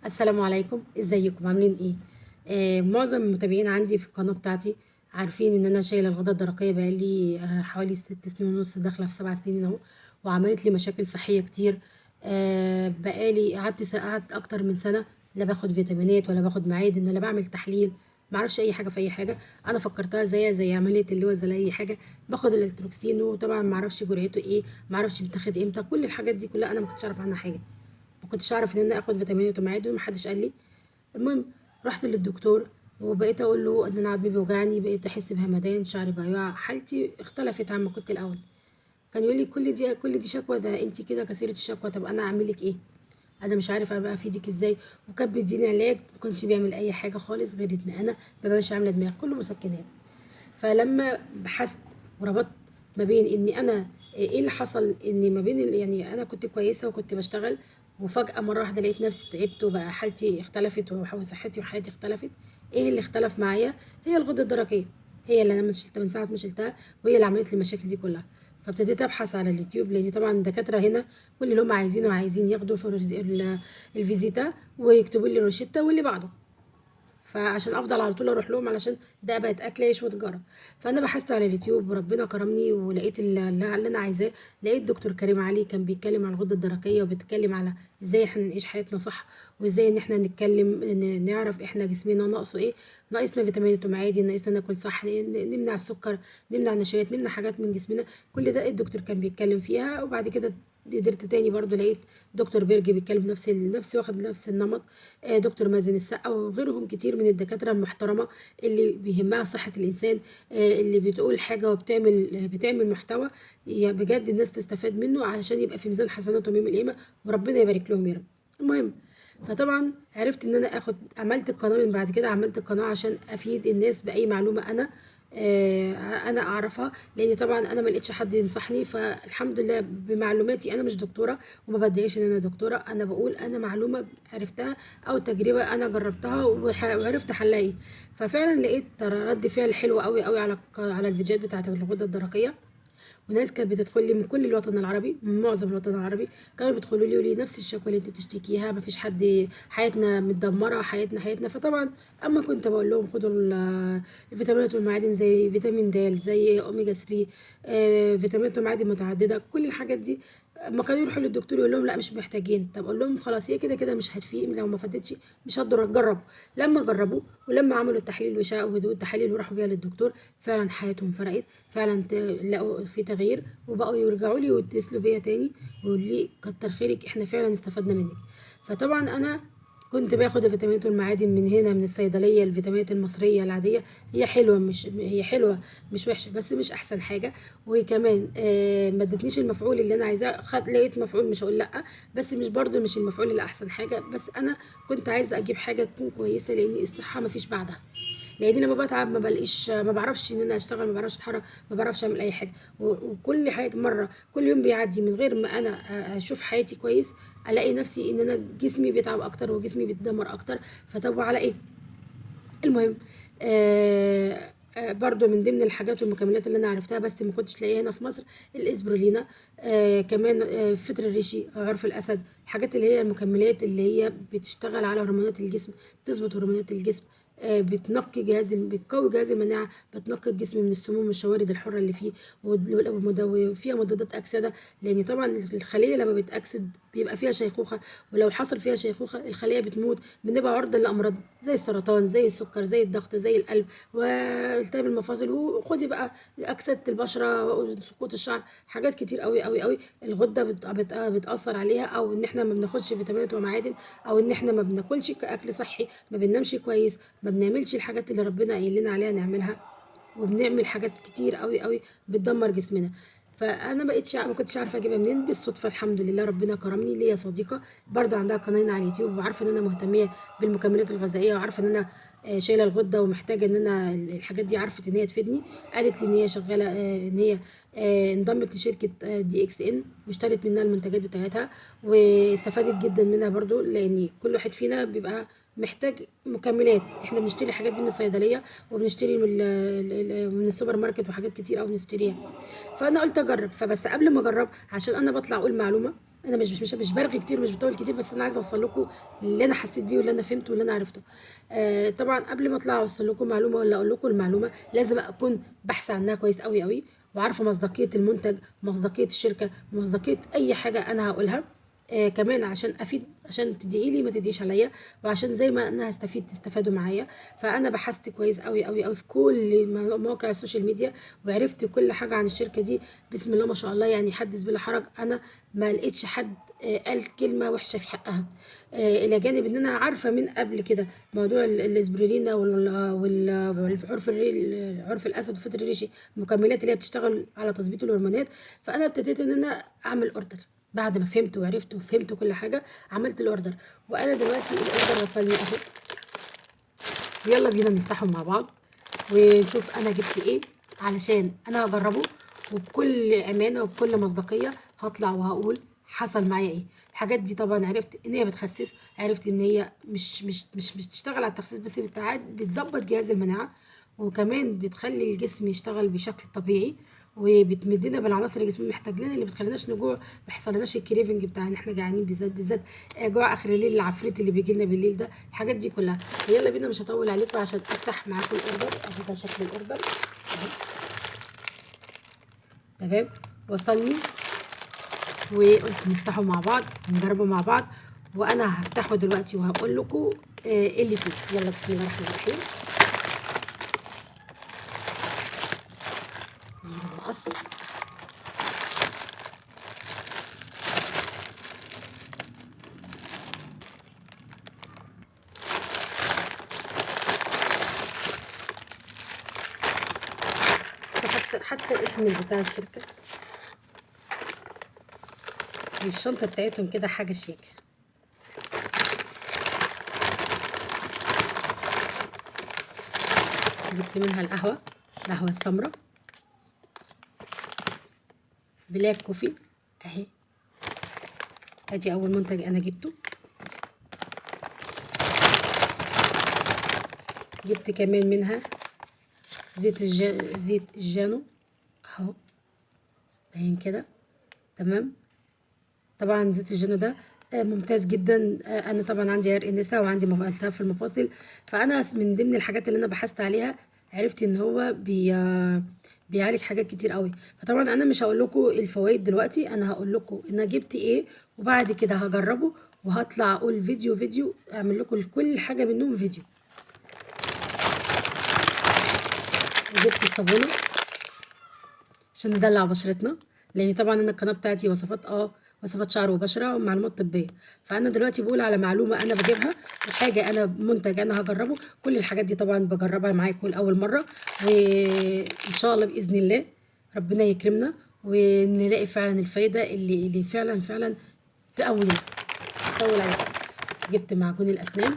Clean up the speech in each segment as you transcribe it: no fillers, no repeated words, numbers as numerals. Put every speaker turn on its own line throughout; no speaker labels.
السلام عليكم، ازيكم عاملين ايه؟ معظم المتابعين عندي في القناه بتاعتي عارفين ان انا شايله الغده الدرقيه بقالي حوالي 6 سنين ونص، داخله في 7 سنين اهو. وعملت لي مشاكل صحيه كتير. بقالي قعدت اكتر من سنه، لا باخد فيتامينات ولا باخد معادن ولا بعمل تحليل. معرفش اي حاجه في اي حاجه. انا فكرتها زي عمليه اللوز ولا اي حاجه. باخد الالكتروكسين وطبعا معرفش جرعته ايه، معرفش بيتاخد امتى، كل الحاجات دي كلها انا ما كنتش اعرف عنها حاجه. ما كنتش اعرف ان انا اخد فيتامينات ومعادن ومحدش قال لي. المهم، رحت للدكتور وبقيت اقول له ان انا عظمي بيوجعني، بقيت احس بهمدان، شعري بيقع، حالتي اختلفت عما كنت الاول. كان يقول لي كل دي شكوى، ده انت كده كثيره الشكوى، طب انا اعمل لك ايه؟ انا مش عارف ابقى افيدك ازاي. وكان بيديني علاج ما كانش بيعمل اي حاجه خالص، غير ان انا مبقاش عامله دماغ، كله مسكنات. فلما بحثت وربطت ما بين اني انا ايه اللي حصل، اني ما بين يعني انا كنت كويسه وكنت بشتغل، وفجاه مره واحده لقيت نفسي تعبت وبقى حالتي اختلفت وصحتي وحياتي اختلفت. ايه اللي اختلف معايا؟ هي الغده الدرقيه، هي اللي انا شلتها من ساعه ما شلتها، وهي اللي عملت لي المشاكل دي كلها. فابتديت ابحث على اليوتيوب، لان طبعا الدكاتره هنا كل اللي هم عايزين ياخدوا الفيزيتا ويكتبوا لي روشته واللي بعده. فعشان افضل على طول اروح لهم، علشان ده بقت اكل عيش وتجاره. فانا بحثت على اليوتيوب وربنا كرمني ولقيت اللي انا عايزاه. لقيت دكتور كريم علي كان بيتكلم عن الغده الدرقيه، وبيتكلم على ازاي احنا نعيش حياتنا صح، وازاي ان احنا نتكلم نعرف احنا جسمنا ناقصه ايه. ناقصنا فيتامينات ومعادن، ناقصنا ناكل صح، نمنع السكر، نمنع النشويات، نمنع حاجات من جسمنا. كل ده الدكتور كان بيتكلم فيها. وبعد كده قدرت تاني برضو لقيت دكتور بيرجي بيتكلم نفس واخد نفس النمط. دكتور مازن السقا وغيرهم كتير من الدكاترة المحترمة اللي بيهمها صحة الإنسان. اللي بتقول حاجة بتعمل محتوى بجد الناس تستفاد منه، علشان يبقى في ميزان حسناتهم يوم القيامة، وربنا يبارك لهم يا رب. المهم، فطبعا عرفت ان انا عملت القناه. من بعد كده عملت القناه عشان افيد الناس باي معلومه انا اعرفها، لان طبعا انا ما لقيتش حد ينصحني. فالحمد لله بمعلوماتي، انا مش دكتوره وما بدعيش ان انا دكتوره، انا بقول انا معلومه عرفتها او تجربه انا جربتها وعرفت حلها ايه. ففعلا لقيت رد فعل حلو قوي قوي على الفيديوهات بتاعه الغده الدرقيه. وناس كانت بتدخل لي من كل الوطن العربي، من معظم الوطن العربي، كانوا بيدخلوا لي يقولوا لي نفس الشكوى اللي انت بتشتكيها، مفيش حد، حياتنا متدمره، حياتنا. فطبعا اما كنت بقول لهم خدوا الفيتامينات والمعادن، زي فيتامين د، زي اوميجا 3، فيتامينات ومعادن متعدده، كل الحاجات دي. اما كانوا يروحوا للدكتور يقول لهم لا مش محتاجين، طب اقول لهم خلاص هي كده كده مش هتفيد، لو ما فادتش مش هقدر اجرب. لما جربوا ولما عملوا التحليل وشافوا التحاليل وراحوا بيها للدكتور، فعلا حياتهم فرقت، فعلا لقوا في تغيير، وبقوا يرجعوا لي ويتصلوا بيا تاني ويقولوا لي كتر خيرك، احنا فعلا استفدنا منك. فطبعا انا كنت باخد الفيتامينات والمعادن من هنا من الصيدليه، الفيتامينات المصريه العاديه. هي حلوه مش وحشه، بس مش احسن حاجه. وكمان ما ادتنيش المفعول اللي انا عايزاه. لقيت مفعول مش هقول لا، بس مش برضو مش المفعول اللي احسن حاجه. بس انا كنت عايزه اجيب حاجه تكون كويسه، لان الصحه ما فيش بعدها. لان لما بتعب ما بلاقيش، ما بعرفش ان انا اشتغل، ما بعرفش اتحرك، ما بعرفش اعمل اي حاجه. وكل حاجه مره، كل يوم بيعدي من غير ما انا اشوف حياتي كويس، الاقي نفسي ان انا جسمي بيتعب اكتر وجسمي بيتدمر اكتر. فطب على ايه؟ المهم، برضو من ضمن الحاجات والمكملات اللي انا عرفتها بس ما كنتش لاقيها هنا في مصر، الاسبرولينا. كمان فطر الريشي، عرف الاسد، الحاجات اللي هي المكملات اللي هي بتشتغل على هرمونات الجسم، بتظبط هرمونات الجسم. بتقوي جهاز المناعه، بتنقي الجسم من السموم والشوارد الحره اللي فيه، وفيها مضادات اكسده. لان طبعا الخليه لما بتاكسد بيبقى فيها شيخوخه، ولو حصل فيها شيخوخه الخليه بتموت، بنبقى عرضه لامراض زي السرطان، زي السكر، زي الضغط، زي القلب، والتهاب المفاصل. وخدي بقى اكسده البشره وسقوط الشعر، حاجات كتير قوي قوي قوي الغده بتاثر عليها. او ان احنا ما بناخدش فيتامينات ومعادن، او ان احنا ما بناكلش كاكل صحي، ما بننامش كويس، ما بنعملش الحاجات اللي ربنا قايل لنا عليها نعملها، وبنعمل حاجات كتير قوي قوي بتدمر جسمنا. فانا ما كنتش عارفه اجيبها منين. بالصدفه الحمد لله ربنا كرمني، ليا صديقه برضه عندها قناه على اليوتيوب، وعارفه ان انا مهتميه بالمكملات الغذائيه، وعارفه ان انا شايله الغده ومحتاجه ان انا الحاجات دي، عرفت ان هي تفيدني. قالت لي ان هي شغاله، ان هي انضمت لشركه دي اكس ان، واشترت منها المنتجات بتاعتها، واستفادت جدا منها برضو. لان كل واحد فينا بيبقى محتاج مكملات. احنا بنشتري الحاجات دي من الصيدليه، وبنشتري من السوبر ماركت، وحاجات كتير قوي بنشتريها. فانا قلت اجرب. فبس قبل ما اجرب، عشان انا بطلع اقول معلومه، انا مش برغي كتير، مش بطول كتير، بس انا عايزه اوصل لكم اللي انا حسيت بيه واللي انا فهمته واللي انا عرفته. طبعا قبل ما اطلع اوصل لكم معلومه ولا اقول لكم المعلومه، لازم اكون بحث عنها كويس قوي قوي، وعارفه مصداقيه المنتج، مصداقيه الشركه، مصداقيه اي حاجه انا هقولها. كمان عشان افيد، عشان تدعي لي ما تديش عليا، وعشان زي ما انا هستفيد تستفادوا معايا. فانا بحثت كويس قوي قوي قوي في كل مواقع السوشيال ميديا، وعرفت كل حاجه عن الشركه دي. بسم الله ما شاء الله، يعني حدث بلا حرج. انا ما لقيتش حد قال كلمه وحشه في حقها. الى جانب ان انا عارفه من قبل كده موضوع الاسبريلينا عرف الاسد والفطر الريشي، المكملات اللي هي بتشتغل على تظبيط الهرمونات. فانا ابتديت ان انا اعمل اوردر بعد ما فهمت وعرفت وفهمت كل حاجه. عملت الاوردر، وانا دلوقتي الاوردر وصلني اهو. يلا بينا نفتحه مع بعض ونشوف انا جبت ايه، علشان انا هجربه وبكل امانه وبكل مصداقيه هطلع وهقول حصل معايا ايه. الحاجات دي طبعا عرفت ان هي بتخسس، عرفت ان هي مش بتشتغل على التخسيس بس، بتظبط جهاز المناعه، وكمان بتخلي الجسم يشتغل بشكل طبيعي، وبتمدنا بالعناصر اللي جسمنا محتاج لنا، اللي بتخليناش نجوع، ما يحصلناش الكريفنج بتاع ان احنا جعانين، بالذات جوع اخر الليل، العفريت اللي بيجي لنا بالليل ده، الحاجات دي كلها. يلا بينا، مش هطول عليكم عشان افتح معاكم الاوردر. اهو ده شكل الاوردر اهو. تمام، وصلني وقلت نفتحه مع بعض ونجربه مع بعض، وانا هفتحه دلوقتي وهقول لكم ايه اللي فيه. يلا بسم الله الرحمن الرحيم. المقص حتى الاسم بتاع الشركه، والشنطه بتاعتهم كده حاجه شيك. جبت منها القهوه السمراء بلاك كوفي اهي. ادي اول منتج انا جبته. جبت كمان منها زيت الجانو اهو، باين كده. تمام، طبعا زيت الجانو ده ممتاز جدا. انا طبعا عندي عرق نسا وعندي التهاب في المفاصل، فانا من ضمن الحاجات اللي انا بحثت عليها عرفت ان هو بيعالج حاجات كتير قوي. فطبعا انا مش هقول لكم الفوائد دلوقتي، انا هقول لكم انا جبت ايه، وبعد كده هجربه وهطلع اقول فيديو اعمل لكم كل حاجه منهم فيديو. جبت الصابونه عشان ندلع بشرتنا، لان طبعا انا القناه بتاعتي وصفات شعر وبشره ومعلومات طبيه. فانا دلوقتي بقول على معلومه انا بجيبها، وحاجه انا منتج انا هجربه. كل الحاجات دي طبعا بجربها معاكم لاول مره، وان شاء الله باذن الله ربنا يكرمنا ونلاقي فعلا الفايده اللي فعلا تقوينا. مش هطول عليكم. جبت معجون الاسنان،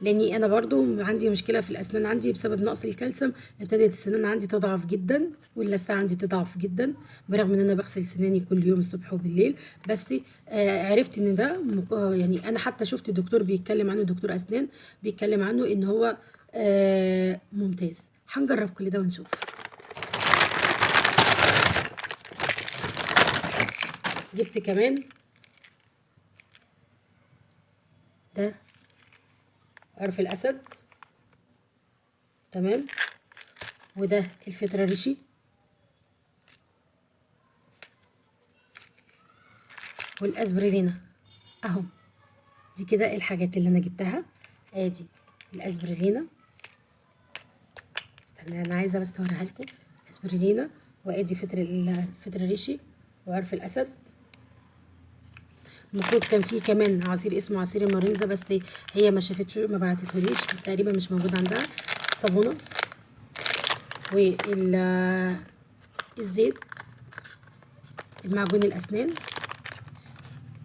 لاني انا برضو عندي مشكله في الاسنان، عندي بسبب نقص الكالسيوم ابتدت السنان عندي تضعف جدا، واللثه عندي تضعف جدا، برغم ان انا بغسل سناني كل يوم الصبح وبالليل. بس عرفت ان ده يعني انا حتى شفت دكتور بيتكلم عنه، دكتور اسنان بيتكلم عنه ان هو ممتاز. هنجرب كل ده ونشوف. جبت كمان ده عرف الاسد، تمام، وده الفطر ريشي، والاسبريلينا اهو. دي كده الحاجات اللي انا جبتها. ادي الاسبريلينا، استنى انا عايزه بس اوريها لكم. اسبريلينا، وادي فطر ريشي، وعرف الاسد. المفروض كان في كمان عصير اسمه عصير المورينزا، بس هي ما شافتش ما بعتتهوليش، تقريبا مش موجود عندها. الصابونه والزيت، المعجون الاسنان،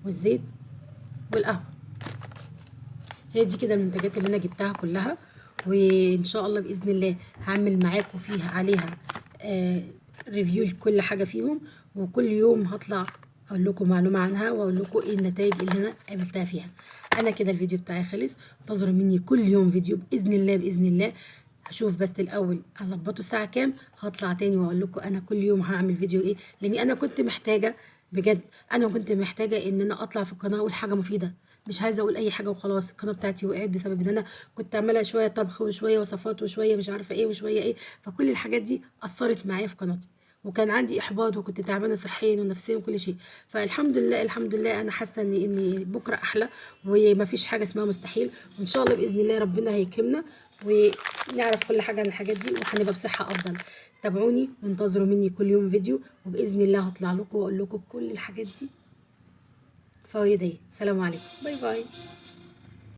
والزيت، والقهوه. هي دي كده المنتجات اللي انا جبتها كلها، وان شاء الله باذن الله هعمل معاكم فيها عليها ريفيو لكل حاجه فيهم، وكل يوم هطلع اقول لكم معلومه عنها واقول لكم ايه النتائج اللي انا قابلتها فيها. انا كده الفيديو بتاعي خلص، انتظروا مني كل يوم فيديو باذن الله باذن الله. هشوف بس الاول هظبطه الساعه كام، هطلع تاني واقول لكم انا كل يوم هعمل فيديو ايه، لاني انا كنت محتاجه بجد انا كنت محتاجه ان انا اطلع في القناه اقول حاجه مفيده، مش عايزه اقول اي حاجه وخلاص. القناه بتاعتي وقعت بسبب ان انا كنت عامله شويه طبخ وشويه وصفات وشويه مش عارفه ايه وشويه ايه، فكل الحاجات دي اثرت معايا في قناتي، وكان عندي احباط وكنت تعبانه صحيا ونفسيا وكل شيء. فالحمد لله الحمد لله انا حاسه ان بكره احلى، ومفيش حاجه اسمها مستحيل، وان شاء الله باذن الله ربنا هيكرمنا ونعرف كل حاجه عن الحاجات دي وهنبقى بصحه افضل. تابعوني وانتظروا مني كل يوم فيديو، وباذن الله هطلع لكم واقول لكم كل الحاجات دي فوائد ايه. سلام عليكم، باي باي.